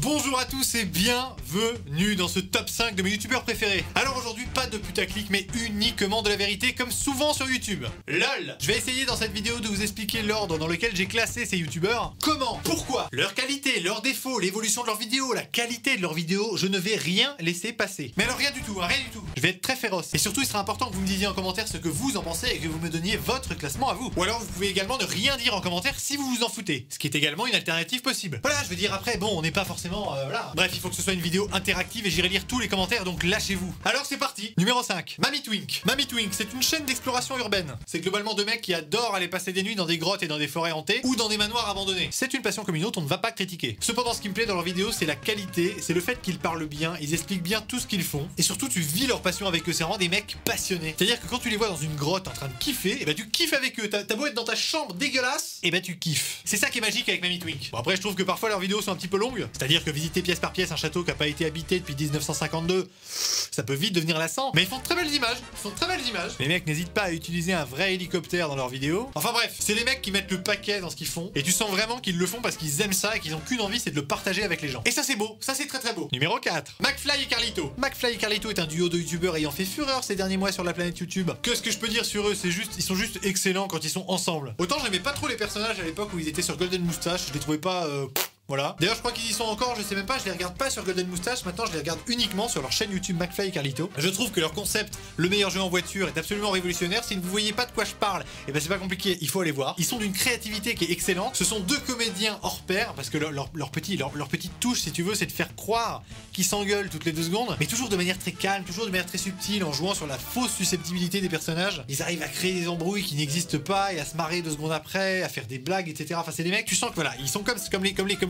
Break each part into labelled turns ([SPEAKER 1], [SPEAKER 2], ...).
[SPEAKER 1] Bonjour à tous et bienvenue dans ce top 5 de mes youtubeurs préférés. Alors aujourd'hui, pas de putaclic mais uniquement de la vérité comme souvent sur YouTube. LOL. Je vais essayer dans cette vidéo de vous expliquer l'ordre dans lequel j'ai classé ces youtubeurs. Comment, pourquoi, leur qualité, leurs défauts, l'évolution de leurs vidéos, la qualité de leurs vidéos, je ne vais rien laisser passer. Mais alors rien du tout, hein, rien du tout. Je vais être très féroce. Et surtout il sera important que vous me disiez en commentaire ce que vous en pensez et que vous me donniez votre classement à vous. Ou alors vous pouvez également ne rien dire en commentaire si vous vous en foutez. Ce qui est également une alternative possible. Voilà, je veux dire après, bon, on n'est pas forcément... voilà. Bref, il faut que ce soit une vidéo interactive et j'irai lire tous les commentaires, donc lâchez-vous. Alors c'est parti. Numéro 5, Mamie Twink. Mamie Twink, c'est une chaîne d'exploration urbaine. C'est globalement deux mecs qui adorent aller passer des nuits dans des grottes et dans des forêts hantées ou dans des manoirs abandonnés. C'est une passion comme une autre, on ne va pas critiquer. Cependant, ce qui me plaît dans leurs vidéos, c'est la qualité, c'est le fait qu'ils parlent bien, ils expliquent bien tout ce qu'ils font. Et surtout, tu vis leur passion avec eux, c'est vraiment des mecs passionnés. C'est-à-dire que quand tu les vois dans une grotte en train de kiffer, et bah tu kiffes avec eux. T'as beau être dans ta chambre dégueulasse, et bah tu kiffes. C'est ça qui est magique avec Mamie Twink. Bon après, je trouve que parfois leurs vidéos sont un petit peu longues. C'est-à-dire que visiter pièce par pièce un château qui a pas été habité depuis 1952, ça peut vite devenir lassant. Mais ils font de très belles images. Les mecs n'hésitent pas à utiliser un vrai hélicoptère dans leurs vidéos. Enfin bref, c'est les mecs qui mettent le paquet dans ce qu'ils font. Et tu sens vraiment qu'ils le font parce qu'ils aiment ça et qu'ils ont qu'une envie, c'est de le partager avec les gens. Et ça c'est beau, ça c'est très très beau. Numéro 4, McFly et Carlito. McFly et Carlito est un duo de youtubeurs ayant fait fureur ces derniers mois sur la planète YouTube. Que ce que je peux dire sur eux, c'est juste, ils sont juste excellents quand ils sont ensemble. Autant j'aimais pas trop les personnages à l'époque où ils étaient sur Golden Moustache, je les trouvais pas... Voilà. D'ailleurs, je crois qu'ils y sont encore, je sais même pas, je les regarde pas sur Golden Moustache, maintenant je les regarde uniquement sur leur chaîne YouTube McFly et Carlito. Je trouve que leur concept, le meilleur jeu en voiture, est absolument révolutionnaire. Si vous ne voyez pas de quoi je parle, et ben c'est pas compliqué, il faut aller voir. Ils sont d'une créativité qui est excellente. Ce sont deux comédiens hors pair, parce que leur petite touche, si tu veux, c'est de faire croire qu'ils s'engueulent toutes les 2 secondes, mais toujours de manière très calme, toujours de manière très subtile, en jouant sur la fausse susceptibilité des personnages. Ils arrivent à créer des embrouilles qui n'existent pas et à se marrer 2 secondes après, à faire des blagues, etc. Enfin, c'est des mecs, tu sens que voilà, ils sont comme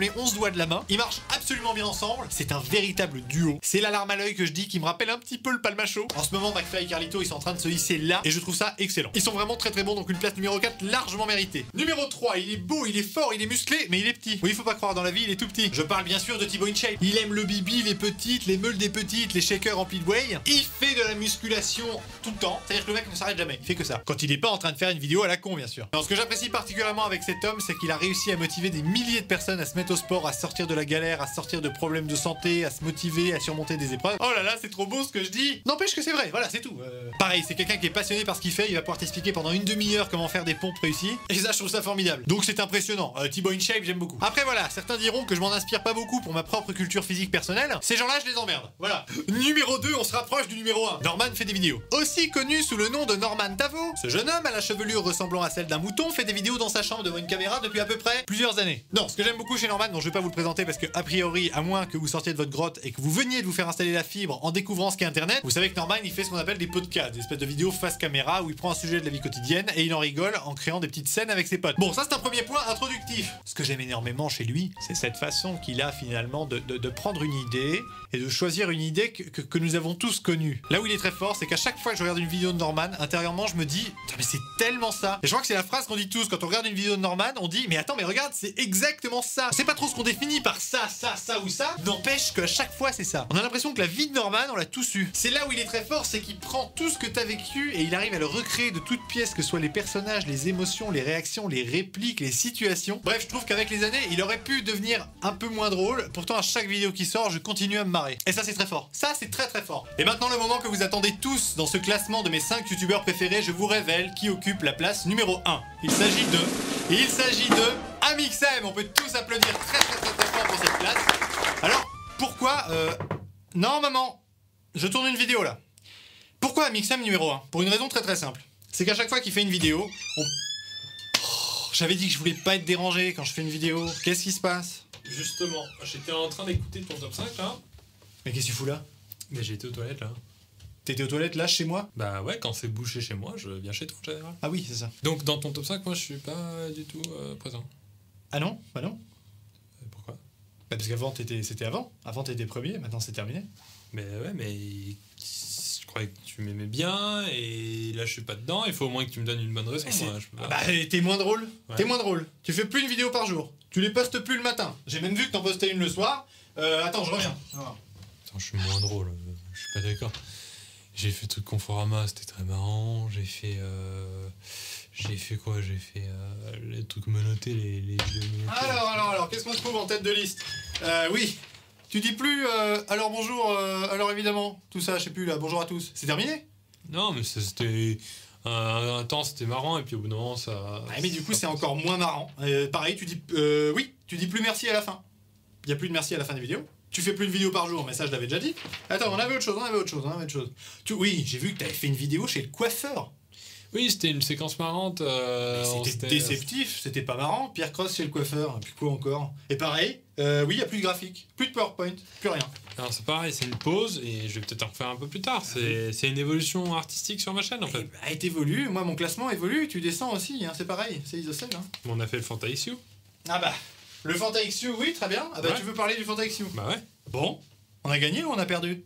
[SPEAKER 1] les 11 doigts de la main. Ils marchent absolument bien ensemble. C'est un véritable duo. C'est l'alarme à l'œil que je dis qui me rappelle un petit peu le Palmacho. En ce moment, McFly et Carlito, ils sont en train de se hisser là et je trouve ça excellent. Ils sont vraiment très très bons, donc une place numéro 4 largement méritée. Numéro 3, il est beau, il est fort, il est musclé, mais il est petit. Oui, il faut pas croire, dans la vie, il est tout petit. Je parle bien sûr de Thibaut InShape. Il aime le bibi, les petites, les meules des petites, les shakers remplis de whey. Il fait de la musculation tout le temps. C'est-à-dire que le mec ne s'arrête jamais. Il fait que ça. Quand il est pas en train de faire une vidéo à la con, bien sûr. Alors, ce que j'apprécie particulièrement avec cet homme, c'est qu'il a réussi à motiver des milliers de personnes à se mettre au sport, à sortir de la galère, à sortir de problèmes de santé, à se motiver, à surmonter des épreuves. Oh là là, c'est trop beau ce que je dis. N'empêche que c'est vrai, voilà, c'est tout. Pareil, c'est quelqu'un qui est passionné par ce qu'il fait, il va pouvoir t'expliquer pendant une demi-heure comment faire des pompes réussies. Et ça, je trouve ça formidable. Donc c'est impressionnant. Thibaut InShape, j'aime beaucoup. Après voilà, certains diront que je m'en inspire pas beaucoup pour ma propre culture physique personnelle. Ces gens-là, je les emmerde. Voilà. Numéro 2, on se rapproche du numéro 1. Norman fait des vidéos. Aussi connu sous le nom de Norman Tavo, ce jeune homme à la chevelure ressemblant à celle d'un mouton fait des vidéos dans sa chambre devant une caméra depuis à peu près plusieurs années. Non, ce que j'aime beaucoup chez Norman, dont je vais pas vous le présenter parce que a priori, à moins que vous sortiez de votre grotte et que vous veniez de vous faire installer la fibre en découvrant ce qu'est internet, vous savez que Norman il fait ce qu'on appelle des podcasts, des espèces de vidéos face caméra où il prend un sujet de la vie quotidienne et il en rigole en créant des petites scènes avec ses potes. Bon, ça c'est un premier point introductif. Ce que j'aime énormément chez lui, c'est cette façon qu'il a finalement de prendre une idée et de choisir une idée que nous avons tous connue. Là où il est très fort, c'est qu'à chaque fois que je regarde une vidéo de Norman, intérieurement je me dis putain, mais c'est tellement ça. Et je crois que c'est la phrase qu'on dit tous quand on regarde une vidéo de Norman, on dit mais attends, mais regarde, c'est exactement ça. C'est pas trop ce qu'on définit par ça ou ça. N'empêche qu'à chaque fois c'est ça. On a l'impression que la vie de Norman, on l'a tous eu. C'est là où il est très fort, c'est qu'il prend tout ce que t'as vécu et il arrive à le recréer de toutes pièces, que ce soit les personnages, les émotions, les réactions, les répliques, les situations. Bref, je trouve qu'avec les années, il aurait pu devenir un peu moins drôle. Pourtant, à chaque vidéo qui sort, je continue à me marrer. Et ça, c'est très fort. Ça, c'est très très fort. Et maintenant, le moment que vous attendez tous dans ce classement de mes 5 youtubeurs préférés, je vous révèle qui occupe la place numéro 1. Il s'agit de Amixem. On peut tous applaudir très fort pour cette place. Alors, pourquoi Non, maman, je tourne une vidéo là. Pourquoi Amixem numéro 1? Pour une raison très très simple. C'est qu'à chaque fois qu'il fait une vidéo, j'avais dit que je voulais pas être dérangé quand je fais une vidéo. Qu'est-ce qui se passe?
[SPEAKER 2] Justement, j'étais en train d'écouter ton top 5 là.
[SPEAKER 1] Mais qu'est-ce que tu fous là?
[SPEAKER 2] Mais j'étais aux toilettes là.
[SPEAKER 1] T'étais aux toilettes là, chez moi?
[SPEAKER 2] Bah ouais, quand c'est bouché chez moi, je viens chez toi en général.
[SPEAKER 1] Ah oui, c'est ça.
[SPEAKER 2] Donc dans ton top 5, moi je suis pas du tout présent.
[SPEAKER 1] Ah non? Bah non.
[SPEAKER 2] Pourquoi?
[SPEAKER 1] Bah parce qu'avant c'était avant. Avant t'étais premier, maintenant c'est terminé.
[SPEAKER 2] Mais ouais, mais je croyais que tu m'aimais bien et là je suis pas dedans. Il faut au moins que tu me donnes une bonne raison. Moi, je peux pas...
[SPEAKER 1] Bah t'es moins drôle.
[SPEAKER 2] Ouais.
[SPEAKER 1] T'es moins drôle. Tu fais plus une vidéo par jour. Tu les postes plus le matin. J'ai même vu que t'en postais une le soir. Attends, je reviens.
[SPEAKER 2] Attends, je suis moins drôle. Je suis pas d'accord. J'ai fait truc Conforama, c'était très marrant. J'ai fait quoi? J'ai fait les trucs menottés, les vidéos menottées.
[SPEAKER 1] Alors, qu'est-ce qu'on trouve en tête de liste? Oui, Tu dis plus alors bonjour, alors évidemment, tout ça, je sais plus là, bonjour à tous. C'est terminé?
[SPEAKER 2] Non, mais c'était... un temps, c'était marrant, et puis au bout d'un moment, ça...
[SPEAKER 1] Ah, mais du coup, c'est encore moins marrant. Pareil, tu dis... oui, tu dis plus merci à la fin. Il n'y a plus de merci à la fin des vidéos. Tu fais plus une vidéo par jour, mais ça, je l'avais déjà dit. Attends, on avait autre chose. Oui, j'ai vu que tu avais fait une vidéo chez le coiffeur.
[SPEAKER 2] Oui, c'était une séquence marrante.
[SPEAKER 1] C'était déceptif, c'était pas marrant. Pierre Cross chez le coiffeur, et puis quoi encore? Et pareil, oui, il n'y a plus de graphique, plus de PowerPoint, plus rien.
[SPEAKER 2] Alors c'est pareil, c'est une pause, et je vais peut-être en refaire un peu plus tard. C'est une évolution artistique sur ma chaîne, en fait.
[SPEAKER 1] Elle évolue, moi mon classement évolue, tu descends aussi, hein, c'est pareil, c'est Isocel. Hein.
[SPEAKER 2] On a fait le Fantaixio.
[SPEAKER 1] Ah bah, le Fantaixio, oui, très bien. Ah bah,
[SPEAKER 2] Ouais.
[SPEAKER 1] tu veux parler du Fantaixio?
[SPEAKER 2] Bah ouais.
[SPEAKER 1] Bon, on a gagné ou on a perdu?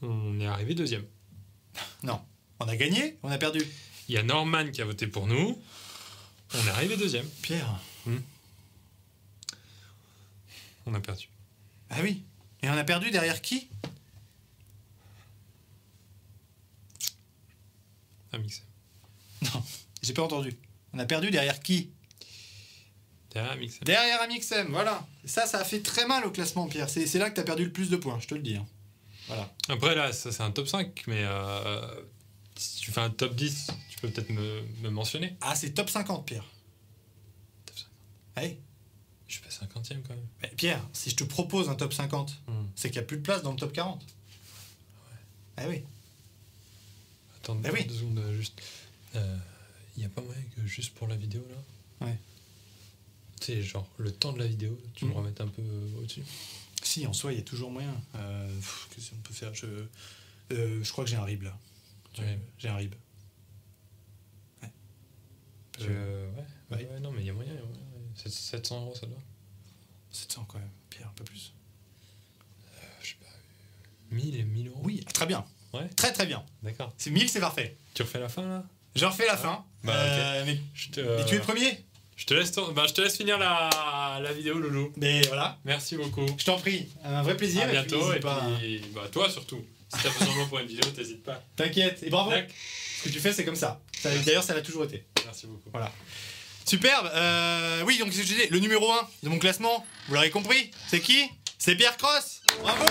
[SPEAKER 2] On est arrivé deuxième.
[SPEAKER 1] Non. On a gagné ou on a perdu?
[SPEAKER 2] Il y a Norman qui a voté pour nous. On est arrivé deuxième.
[SPEAKER 1] Pierre.
[SPEAKER 2] On a perdu.
[SPEAKER 1] Ah oui. Et on a perdu derrière qui?
[SPEAKER 2] Amixem.
[SPEAKER 1] Non, j'ai pas entendu. On a perdu derrière qui?
[SPEAKER 2] Derrière Amixem.
[SPEAKER 1] Derrière Amixem, voilà. Ça a fait très mal au classement, Pierre. C'est là que t'as perdu le plus de points, je te le dis. Hein. Voilà.
[SPEAKER 2] Après là, ça c'est un top 5, mais si tu fais un top 10, tu peux peut-être me mentionner.
[SPEAKER 1] Ah, c'est top 50, Pierre.
[SPEAKER 2] Top 50.
[SPEAKER 1] Hey.
[SPEAKER 2] Je suis pas 50e quand même.
[SPEAKER 1] Mais Pierre, si je te propose un top 50, c'est qu'il n'y a plus de place dans le top 40. Ouais. Ah oui.
[SPEAKER 2] Attends,
[SPEAKER 1] Bah oui.
[SPEAKER 2] 2 secondes, juste. Il n'y a pas moyen que juste pour la vidéo là?
[SPEAKER 1] Ouais.
[SPEAKER 2] Tu sais, genre le temps de la vidéo, tu me remettes un peu au-dessus?
[SPEAKER 1] Si, en soi, il y a toujours moyen. Qu'est-ce qu'on peut faire? Je crois que j'ai un rib là.
[SPEAKER 2] Ouais.
[SPEAKER 1] J'ai un rib. Ouais.
[SPEAKER 2] Ouais, non, mais il y a moyen. Ouais. 700 € ça doit.
[SPEAKER 1] 700 quand même, Pierre, un peu plus.
[SPEAKER 2] Je sais pas. 1000 euros?
[SPEAKER 1] Oui, très bien.
[SPEAKER 2] Ouais.
[SPEAKER 1] Très très bien.
[SPEAKER 2] D'accord.
[SPEAKER 1] C'est 1000, c'est parfait.
[SPEAKER 2] Tu refais la fin là?
[SPEAKER 1] Je refais la fin.
[SPEAKER 2] Bah, ok.
[SPEAKER 1] Mais
[SPEAKER 2] Je te,
[SPEAKER 1] et tu es premier?
[SPEAKER 2] je te laisse finir la vidéo, Loulou.
[SPEAKER 1] Mais voilà.
[SPEAKER 2] Merci beaucoup.
[SPEAKER 1] Je t'en prie. Un vrai plaisir.
[SPEAKER 2] À bientôt.
[SPEAKER 1] n'hésite
[SPEAKER 2] Et
[SPEAKER 1] pas.
[SPEAKER 2] puis, bah, toi surtout. Si t'as besoin de moi pour une vidéo, t'hésites pas.
[SPEAKER 1] T'inquiète. Et bravo.
[SPEAKER 2] Tac.
[SPEAKER 1] Ce que tu fais, c'est comme ça. D'ailleurs, ça l'a toujours été.
[SPEAKER 2] Merci beaucoup.
[SPEAKER 1] Voilà. Superbe. Oui, donc je disais, le numéro 1 de mon classement, vous l'aurez compris, c'est qui? C'est Pierre Cross. Bravo.